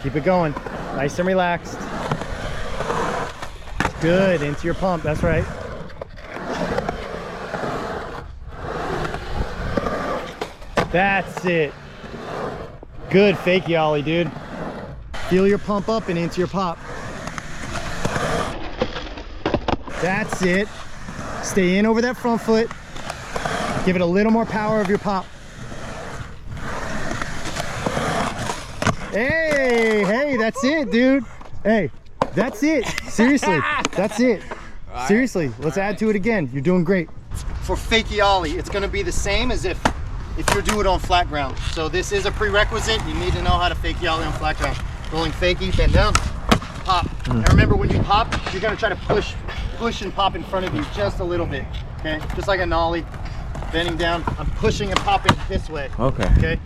Keep it going. Nice and relaxed. Good. Into your pump. That's right. That's it. Good fakie ollie, dude. Feel your pump up and into your pop. That's it. Stay in over that front foot. Give it a little more power of your pop. Hey, hey, that's it, dude. Hey, that's it. Seriously, that's it. Seriously, let's add to it again. You're doing great. For fakie ollie, it's gonna be the same as if you do it on flat ground. So this is a prerequisite. You need to know how to fakie ollie on flat ground. Rolling fakie, bend down, pop. And remember, when you pop, you're gonna try to push and pop in front of you just a little bit, okay? Just like a nollie, bending down. I'm pushing and popping this way. Okay. Okay?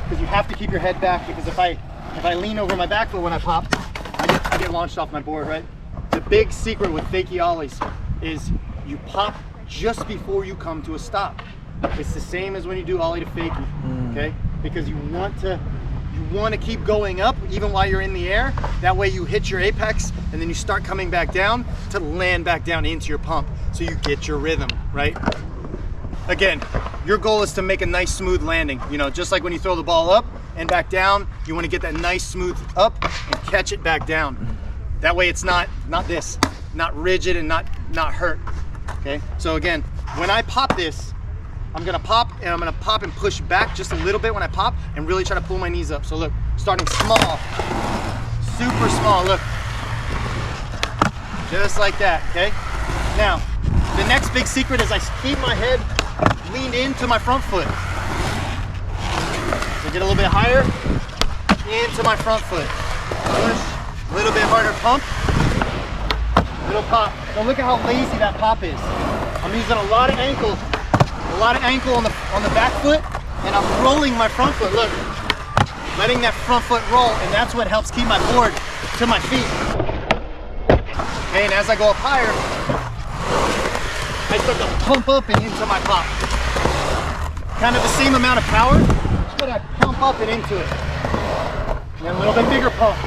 Because you have to keep your head back, because if I lean over my back foot when I pop, I get launched off my board, right? The big secret with fakie ollies is you pop just before you come to a stop. It's the same as when you do ollie to fakie, okay? Because you want to keep going up even while you're in the air. That way you hit your apex and then you start coming back down to land back down into your pump, so you get your rhythm, right? Again, your goal is to make a nice smooth landing. You know, just like when you throw the ball up and back down, you want to get that nice smooth up and catch it back down. That way it's not this, not rigid and not hurt, okay? So again, when I pop this, I'm gonna pop and push back just a little bit when I pop and really try to pull my knees up. So look, starting small, super small, look. Just like that, okay? Now, the next big secret is I keep my head leaned into my front foot. So get a little bit higher, into my front foot. Push, a little bit harder pump, little pop. So look at how lazy that pop is. I'm using a lot of ankle on the back foot, and I'm rolling my front foot. Look, letting that front foot roll, and that's what helps keep my board to my feet. Okay, and as I go up higher, I start to pump up and into my pop. Kind of the same amount of power, but I pump up and into it. And then a little bit bigger pump.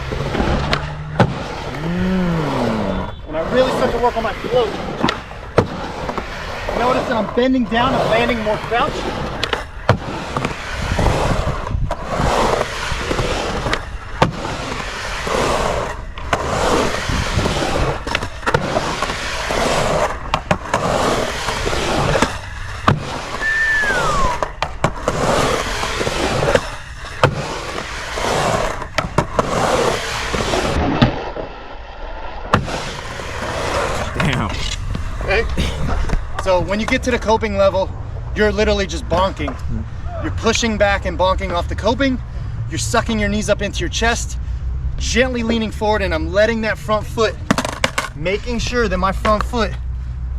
And I really start to work on my float. Notice that I'm bending down and landing more crouch. Damn. Okay? So when you get to the coping level, you're literally just bonking. You're pushing back and bonking off the coping. You're sucking your knees up into your chest, gently leaning forward, and I'm letting that front foot, making sure that my front foot,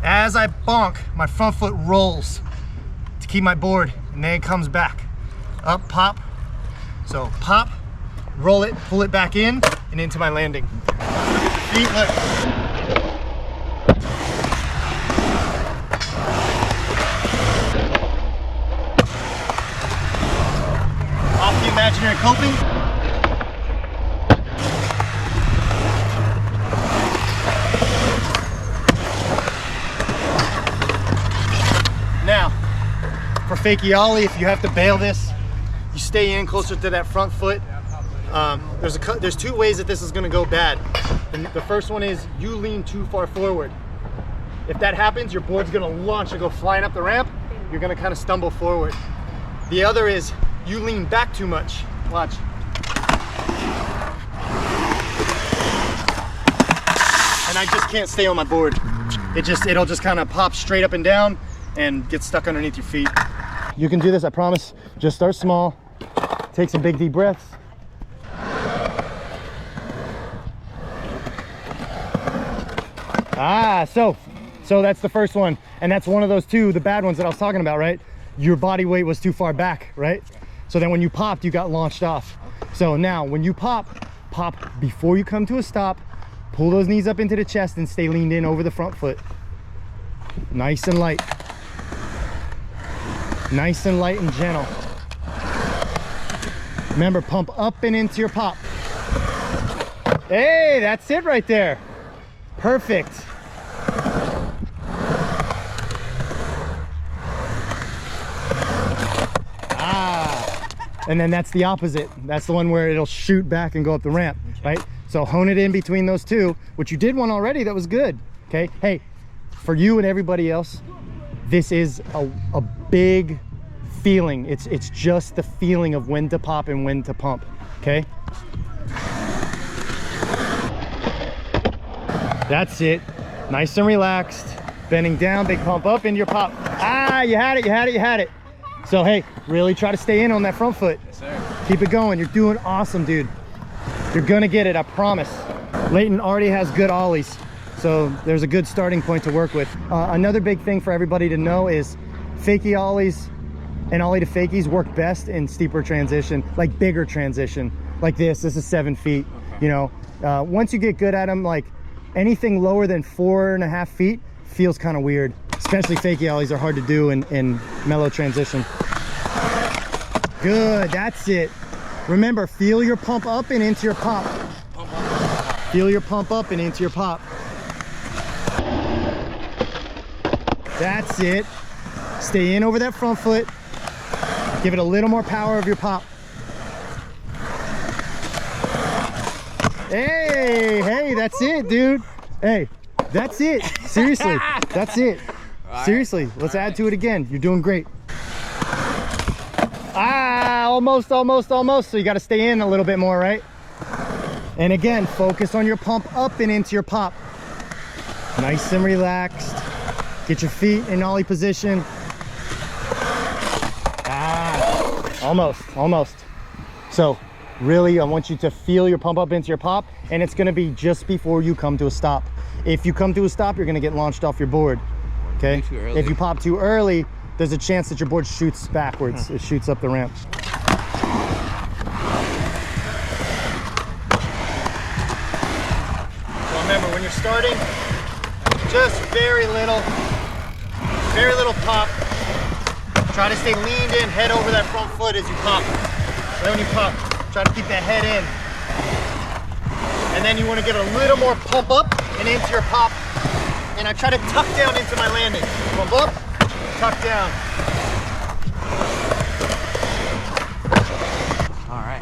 as I bonk, my front foot rolls to keep my board, and then it comes back. Up, pop. So pop, roll it, pull it back in, and into my landing. Look at the feet, look. Imaginary coping. Now, for fakie ollie, if you have to bail this, you stay in closer to that front foot. There's two ways that this is going to go bad. The first one is you lean too far forward. If that happens, your board's going to launch and go flying up the ramp. You're going to kind of stumble forward. The other is you lean back too much. Watch. And I just can't stay on my board. It'll just kind of pop straight up and down and get stuck underneath your feet. You can do this, I promise. Just start small. Take some big deep breaths. So that's the first one. And that's one of those two, the bad ones that I was talking about, right? Your body weight was too far back, right? So then when you popped, you got launched off. So now when you pop before you come to a stop, pull those knees up into the chest and stay leaned in over the front foot. Nice and light. Nice and light and gentle. Remember, pump up and into your pop. Hey, that's it right there. Perfect. And then that's the opposite. That's the one where it'll shoot back and go up the ramp, right? So hone it in between those two, which you did one already that was good, okay? Hey, for you and everybody else, this is a big feeling. It's just the feeling of when to pop and when to pump, okay? That's it. Nice and relaxed. Bending down, big pump up into your pop. Ah, you had it, you had it, you had it. So hey, really try to stay in on that front foot. Yes, sir. Keep it going. You're doing awesome, dude. You're gonna get it, I promise. Leighton already has good ollies, so there's a good starting point to work with. Another big thing for everybody to know is fakie ollies and ollie to fakies work best in steeper transition, like bigger transition, like this. This is 7 feet. You know, once you get good at them, like anything lower than 4.5 feet feels kind of weird. Especially fakie ollies are hard to do in mellow transition. Good, that's it. Remember, feel your pump up and into your pop. Feel your pump up and into your pop. That's it. Stay in over that front foot. Give it a little more power of your pop. Hey, hey, that's it, dude. Hey, that's it. Seriously, that's it. Seriously, let's add to it again. You're doing great. Ah, almost. So you got to stay in a little bit more, right? And again, focus on your pump up and into your pop. Nice and relaxed. Get your feet in ollie position. Ah, almost. So really, I want you to feel your pump up into your pop, and it's going to be just before you come to a stop. If you come to a stop, you're going to get launched off your board. Okay, if you pop too early, there's a chance that your board shoots backwards. It shoots up the ramp. So remember, when you're starting, just very little pop. Try to stay leaned in, head over that front foot as you pop. Right when you pop, try to keep that head in. And then you want to get a little more pump up and into your pop. And I try to tuck down into my landing. Pump up, tuck down. All right.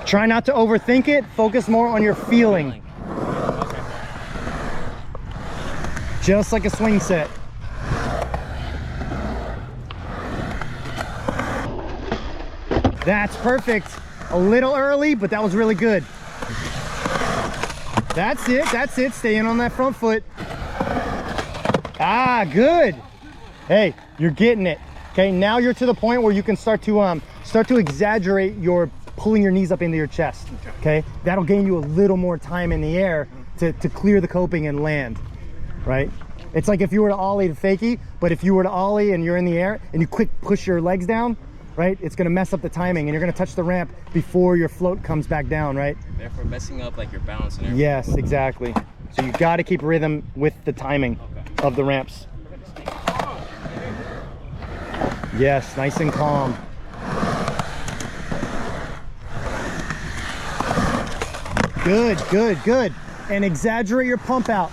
Try not to overthink it. Focus more on your feeling. Okay. Just like a swing set. That's perfect. A little early, but that was really good. That's it. Stay in on that front foot. Ah, good. Hey, you're getting it. Okay, now you're to the point where you can start to exaggerate your pulling your knees up into your chest. Okay, that'll gain you a little more time in the air to clear the coping and land, right? It's like if you were to ollie to fakie, but if you were to ollie and you're in the air and you quick push your legs down, right, it's going to mess up the timing and you're going to touch the ramp before your float comes back down, right? Therefore messing up like your balance and everything. Yes, exactly. So you got to keep rhythm with the timing of the ramps. Yes, nice and calm. Good. And exaggerate your pump out.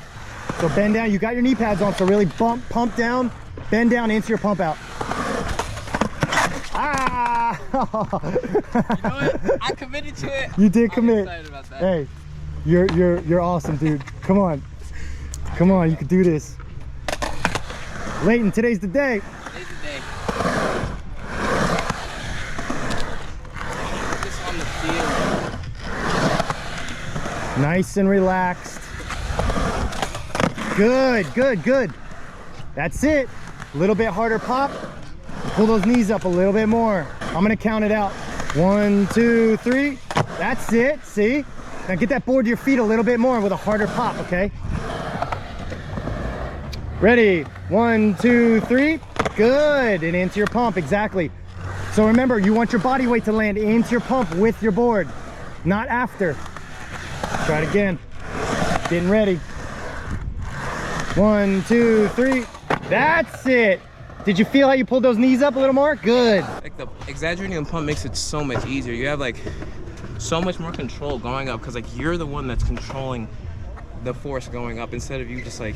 So bend down. You got your knee pads on, so really pump down, bend down into your pump out. Ah! You know what? I committed to it. You did commit. I'm excited about that. Hey, you're awesome, dude. Come on, you can do this. Leighton, today's the day. Today's the day. Focus on the field. Nice and relaxed. Good. That's it. A little bit harder pop. Pull those knees up a little bit more. I'm gonna count it out. 1, 2, 3. That's it. See? Now get that board to your feet a little bit more with a harder pop, okay? Ready? 1, 2, 3. Good. And into your pump, exactly. So remember, you want your body weight to land into your pump with your board, not after. Try it again. Getting ready. 1, 2, 3. That's it. Did you feel how you pulled those knees up a little more? Good. Like the exaggerating the pump makes it so much easier. You have like so much more control going up because like you're the one that's controlling the force going up instead of you just like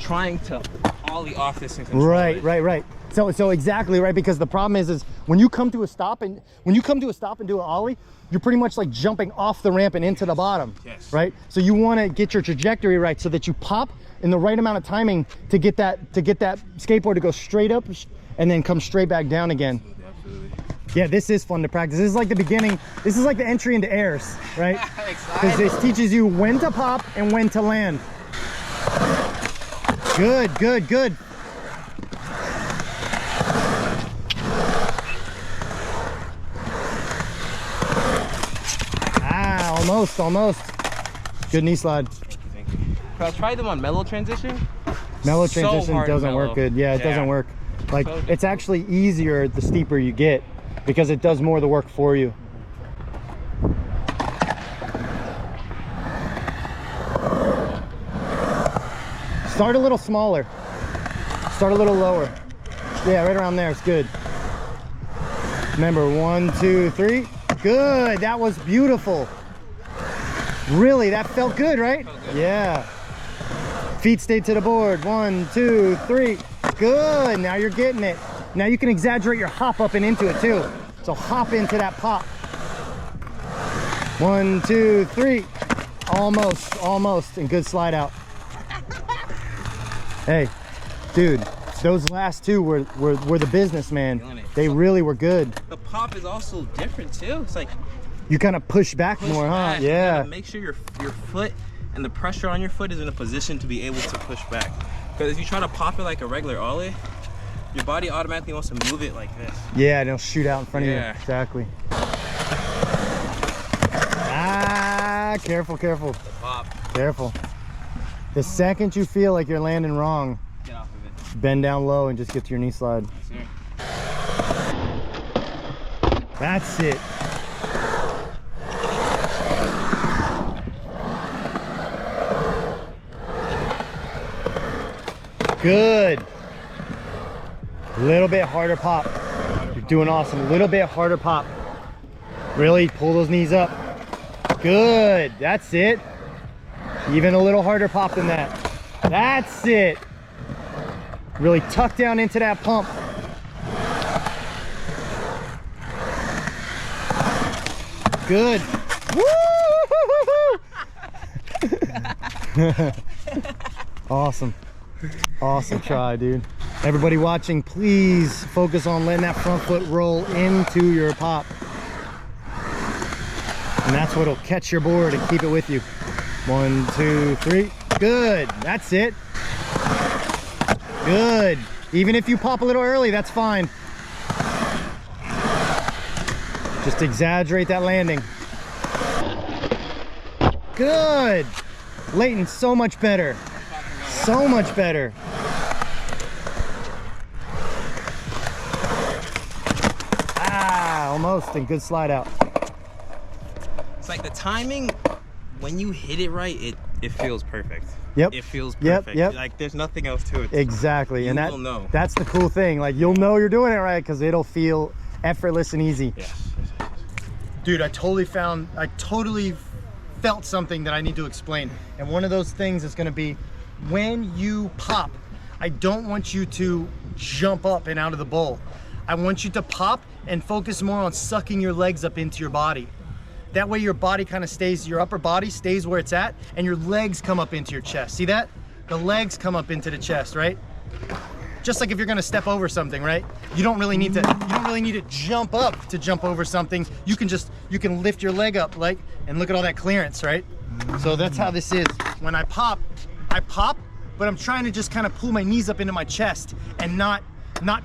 trying to ollie off this and control it. Right. So exactly right, because the problem is when you come to a stop and do an ollie, you're pretty much like jumping off the ramp and into the bottom. Yes. Right. So you want to get your trajectory right so that you pop in the right amount of timing to get that skateboard to go straight up and then come straight back down again. Absolutely. Yeah, this is fun to practice. This is like the beginning. This is like the entry into airs, right? Because this teaches you when to pop and when to land. Good. Almost. Good knee slide. Thank you. I tried them on mellow transition. Mellow So transition hard doesn't mellow. work good. Yeah, it doesn't work. Like, So it's actually easier the steeper you get because it does more of the work for you. Start a little smaller. Start a little lower. Yeah, right around there. It's good. Remember, 1, 2, 3. Good. That was beautiful. Really, that felt good, right? Felt good. Yeah. Feet stay to the board. 1, 2, 3. Good. Now you're getting it. Now you can exaggerate your hop up and into it too. So hop into that pop. 1, 2, 3. Almost. And good slide out. Hey, dude, those last two were the business, man. They really were good. The pop is also different too. It's like You kind of push back more, huh? You Yeah. gotta make sure your foot and the pressure on your foot is in a position to be able to push back. Because if you try to pop it like a regular ollie, your body automatically wants to move it like this. Yeah, and it'll shoot out in front of you. Yeah. Exactly. Ah, careful. The pop. Careful. The second you feel like you're landing wrong, Get off of it. bend down low and just get to your knee slide. Yes, sir. That's it. Good. A little bit harder pop. You're doing awesome. A little bit harder pop. Really pull those knees up. Good. That's it. Even a little harder pop than that. That's it. Really tuck down into that pump. Good. Woo! Awesome. Awesome try, dude. Everybody watching, please focus on letting that front foot roll into your pop. And that's what'll catch your board and keep it with you. 1, 2, 3. Good. That's it. Good. Even if you pop a little early, that's fine. Just exaggerate that landing. Good. Leighton, so much better. So much better. Ah, almost. And good slide out. It's like the timing, when you hit it right, it feels perfect. Yep. It feels Yep, perfect. yep. Like there's nothing else to it. Exactly. And will know. that's the cool thing. Like, you'll know you're doing it right because it'll feel effortless and easy. Yes. Dude, I totally felt something that I need to explain. And one of those things is going to be when you pop, I don't want you to jump up and out of the bowl. I want you to pop and focus more on sucking your legs up into your body. That way your body kind of stays, your upper body stays where it's at, and your legs come up into your chest. See that? The legs come up into the chest, right? Just like if you're gonna step over something, right? You don't really need to jump up to jump over something. You can lift your leg up, like, and look at all that clearance, right? So that's how this is. When I pop, but I'm trying to just kind of pull my knees up into my chest and not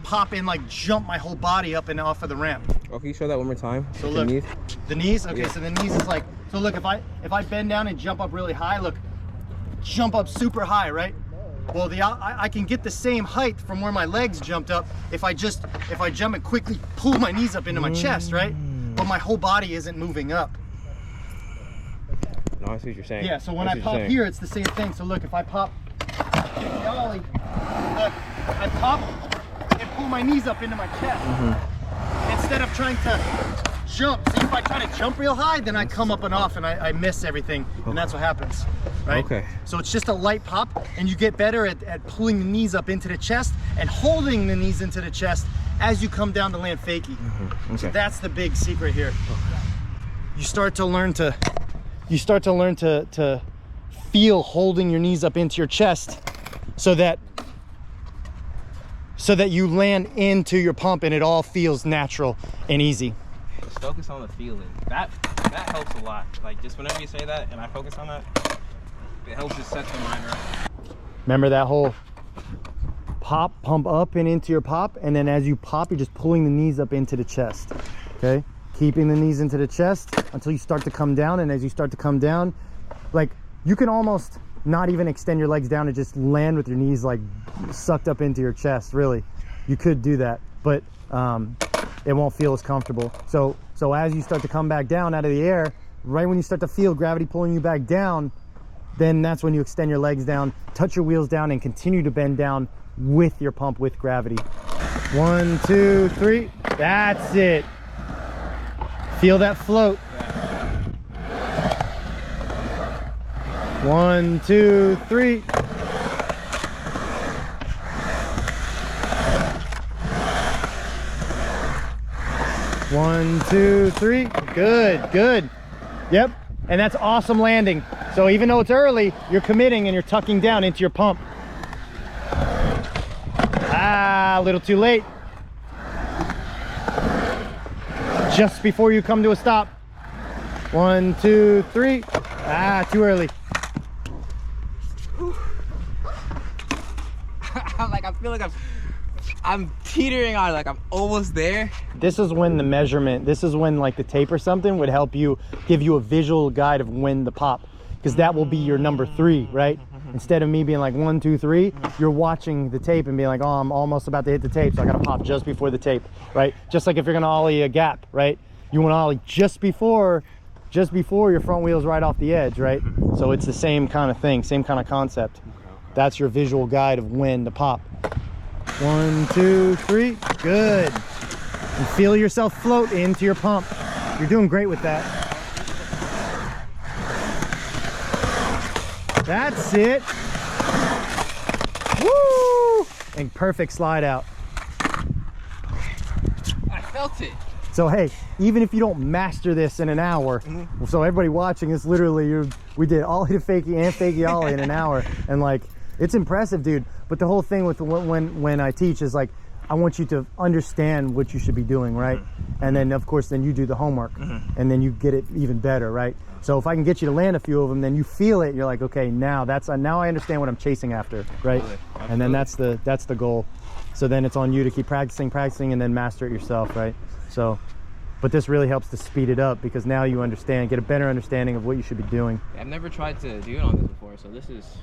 pop and like jump my whole body up and off of the ramp. Oh, can you show that one more time? So look, the knees, okay, Yeah. so the knees is like, so look, if I bend down and jump up really high, look, jump up super high, right? Well, I can get the same height from where my legs jumped up if I jump and quickly pull my knees up into my chest, right? But my whole body isn't moving up. No, I see what you're saying. Yeah, so when I pop here, it's the same thing. So look, if I pop, ollie, look, I pop, my knees up into my chest instead of trying to jump. See, if I try to jump real high, then I come up and off and I miss everything, and that's what happens, right? Okay. So it's just a light pop, and you get better at pulling the knees up into the chest and holding the knees into the chest as you come down to land fakie. Okay. So that's the big secret here. You start to learn to feel holding your knees up into your chest so that you land into your pump and it all feels natural and easy. Just focus on the feeling. That helps a lot. Like, just whenever you say that and I focus on that, it helps just set the mind right. Remember that whole pump up and into your pop, and then as you pop, you're just pulling the knees up into the chest, okay? Keeping the knees into the chest until you start to come down, and as you start to come down, like, you can almost not even extend your legs down and just land with your knees like sucked up into your chest. Really, you could do that, but it won't feel as comfortable. So as you start to come back down out of the air, right when you start to feel gravity pulling you back down, then that's when you extend your legs down, touch your wheels down, and continue to bend down with your pump with gravity. 1, 2, 3. That's it. Feel that float. 1, 2, 3. One, two, three. Good, good. Yep, and that's awesome landing. So even though it's early, you're committing and you're tucking down into your pump. Ah, a little too late. Just before you come to a stop. 1, 2, 3. Ah, too early. I feel like I'm teetering on, like I'm almost there. This is when the measurement, this is when like the tape or something would help you, give you a visual guide of when the pop, because that will be your number 3, right? Instead of me being like 1, 2, 3, you're watching the tape and being like, oh, I'm almost about to hit the tape, so I gotta pop just before the tape, right? Just like if you're gonna ollie a gap, right? You wanna ollie just before your front wheel's right off the edge, right? So it's the same kind of thing, same kind of concept. That's your visual guide of when to pop. 1, 2, 3, good. And feel yourself float into your pump. You're doing great with that. That's it. Woo! And perfect slide out. I felt it. So hey, even if you don't master this in an hour, so everybody watching this, literally, we did ollie to fakie and fakie ollie in an hour, and like, it's impressive, dude. But the whole thing with when I teach is like, I want you to understand what you should be doing, right? And then of course, then you do the homework, and then you get it even better, right? So if I can get you to land a few of them, then you feel it. You're like, okay, now I understand what I'm chasing after, right? Absolutely. And then that's the goal. So then it's on you to keep practicing, and then master it yourself, right? So, but this really helps to speed it up, because now you understand, get a better understanding of what you should be doing. I've never tried to do it on this before, so this is,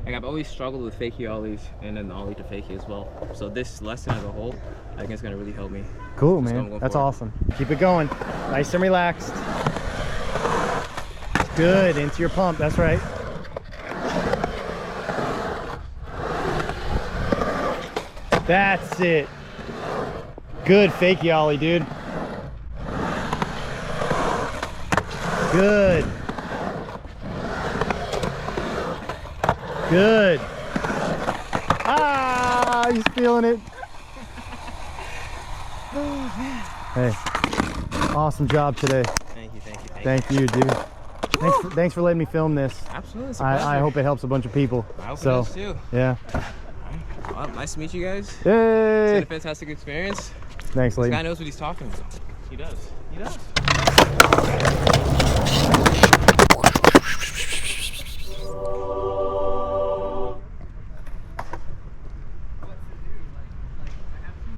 like, I've always struggled with fakie ollies and then the ollie to fakie as well. So this lesson as a whole, I think it's gonna really help me. Cool, man. That's awesome. Keep it going. Nice and relaxed. Good, into your pump, that's right. That's it. Good fakie ollie, dude. Good. Good. Ah, he's feeling it. Hey, awesome job today. Thank you. Thank you, dude. Thanks for letting me film this. Absolutely. I hope it helps a bunch of people. I hope it does too. Yeah. Well, nice to meet you guys. Yay! It's been a fantastic experience. Thanks, This lady. guy knows what he's talking about. He does.